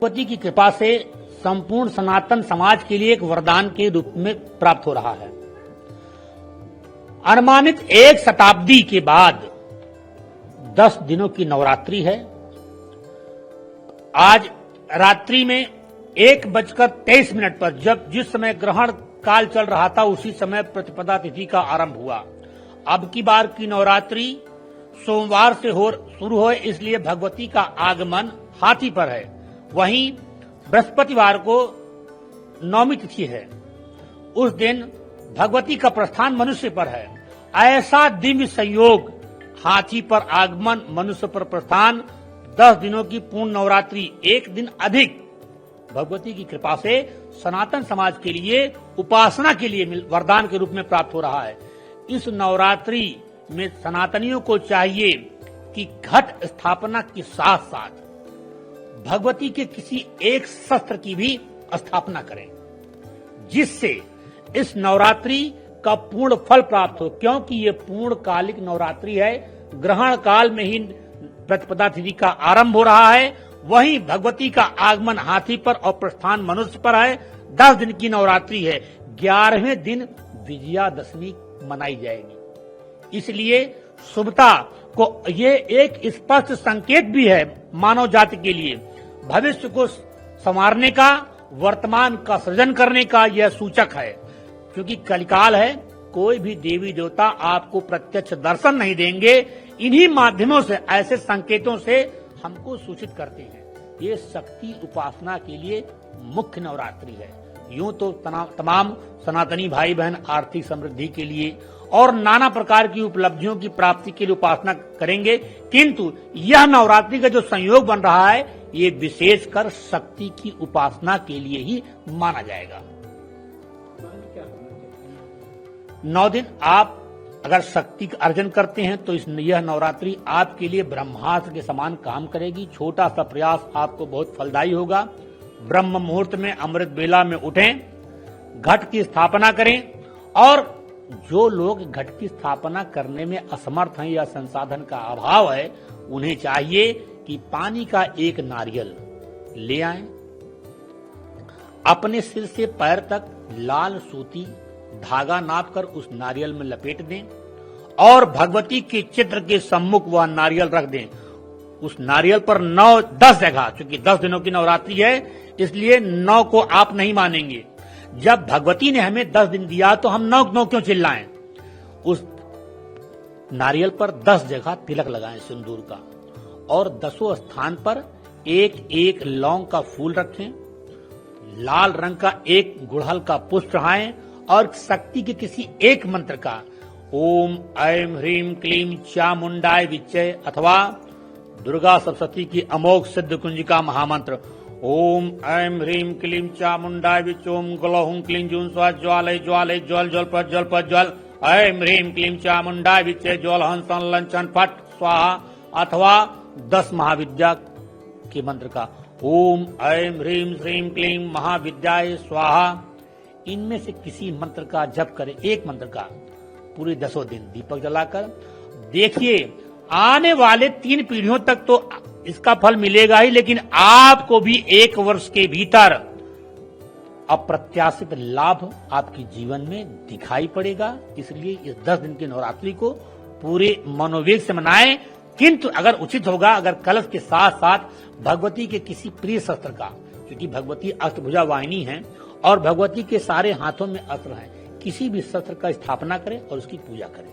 भगवती की कृपा से संपूर्ण सनातन समाज के लिए एक वरदान के रूप में प्राप्त हो रहा है। अनुमानित 1 शताब्दी के बाद 10 दिनों की नवरात्रि है। आज रात्रि में 1:23 पर जिस समय ग्रहण काल चल रहा था उसी समय प्रतिपदा तिथि का आरंभ हुआ। अब की बार की नवरात्रि सोमवार से शुरू हो, इसलिए भगवती का आगमन हाथी पर है। वहीं बृहस्पतिवार को नवमी तिथि है। उस दिन भगवती का प्रस्थान मनुष्य पर है। ऐसा दिव्य संयोग, हाथी पर आगमन, मनुष्य पर प्रस्थान, 10 दिनों की पूर्ण नवरात्रि, एक दिन अधिक भगवती की कृपा से सनातन समाज के लिए उपासना के लिए वरदान के रूप में प्राप्त हो रहा है। इस नवरात्रि में सनातनियों को चाहिए कि घट स्थापना के साथ साथ भगवती के किसी एक शस्त्र की भी स्थापना करें, जिससे इस नवरात्रि का पूर्ण फल प्राप्त हो। क्योंकि ये पूर्ण कालिक नवरात्रि है, ग्रहण काल में ही प्रतिपदा तिथि का आरंभ हो रहा है। वहीं भगवती का आगमन हाथी पर और प्रस्थान मनुष्य पर है। 10 दिन की नवरात्रि है। 11वें दिन विजयादशमी मनाई जाएगी। इसलिए शुभता को ये एक स्पष्ट संकेत भी है मानव जाति के लिए। भविष्य को संवारने का, वर्तमान का सृजन करने का यह सूचक है। क्योंकि कलिकाल है, कोई भी देवी देवता आपको प्रत्यक्ष दर्शन नहीं देंगे। इन्हीं माध्यमों से, ऐसे संकेतों से हमको सूचित करते हैं। ये शक्ति उपासना के लिए मुख्य नवरात्रि है। यूं तो तमाम सनातनी भाई बहन आर्थिक समृद्धि के लिए और नाना प्रकार की उपलब्धियों की प्राप्ति के लिए उपासना करेंगे, किंतु यह नवरात्रि का जो संयोग बन रहा है ये विशेषकर शक्ति की उपासना के लिए ही माना जाएगा। 9 दिन आप अगर शक्ति का अर्जन करते हैं तो यह नवरात्रि आपके लिए ब्रह्मास्त्र के समान काम करेगी। छोटा सा प्रयास आपको बहुत फलदायी होगा। ब्रह्म मुहूर्त में अमृत बेला में उठें, घट की स्थापना करें। और जो लोग घट की स्थापना करने में असमर्थ हैं या संसाधन का अभाव है, उन्हें चाहिए कि पानी का एक नारियल ले आएं, अपने सिर से पैर तक लाल सूती धागा नापकर उस नारियल में लपेट दें और भगवती के चित्र के सम्मुख वह नारियल रख दें। उस नारियल पर 9-10 जगह, क्योंकि 10 दिनों की नवरात्रि है इसलिए 9 को आप नहीं मानेंगे। जब भगवती ने हमें 10 दिन दिया तो हम 9 क्यों चिल्लाएं। उस नारियल पर 10 जगह तिलक लगाएं सिंदूर का, और 10 स्थान पर एक लौंग का फूल रखें, लाल रंग का एक गुड़हल का पुष्प चढ़ाएं और शक्ति के किसी एक मंत्र का ओम ऐं ह्रीं क्लीं चामुंडाय विच्चे अथवा दुर्गा सप्तशती की अमोघ सिद्ध कुंजिका महामंत्र ओम ऐं ह्रीं क्लीं चामुंडाय विच्चे ओम ग्लौं क्लीं जूं स्वा ज्वालय ज्वालय ज्वल ज्वल पर ज्वल ऐं ह्रीं क्लीं चामुंडाय विच्चे ज्वल हंसन लंचन फट स्वाहा अथवा 10 महाविद्या के मंत्र का ओम ऐं ह्रीं श्रीं क्लीं महाविद्याय स्वाहा। इनमें से किसी मंत्र का जप करें, एक मंत्र का, पूरे 10 दिन दीपक जलाकर। देखिए आने वाले 3 पीढ़ियों तक तो इसका फल मिलेगा ही, लेकिन आपको भी 1 वर्ष के भीतर अप्रत्याशित लाभ आपके जीवन में दिखाई पड़ेगा। इसलिए इस 10 दिन की नवरात्रि को पूरे मनोवेग से मनाएं। किंतु अगर उचित होगा, अगर कलश के साथ साथ भगवती के किसी प्रिय शस्त्र का, क्योंकि भगवती अष्टभुजा वाहिनी है और भगवती के सारे हाथों में अस्त्र हैं, किसी भी शस्त्र का स्थापना करें और उसकी पूजा करें।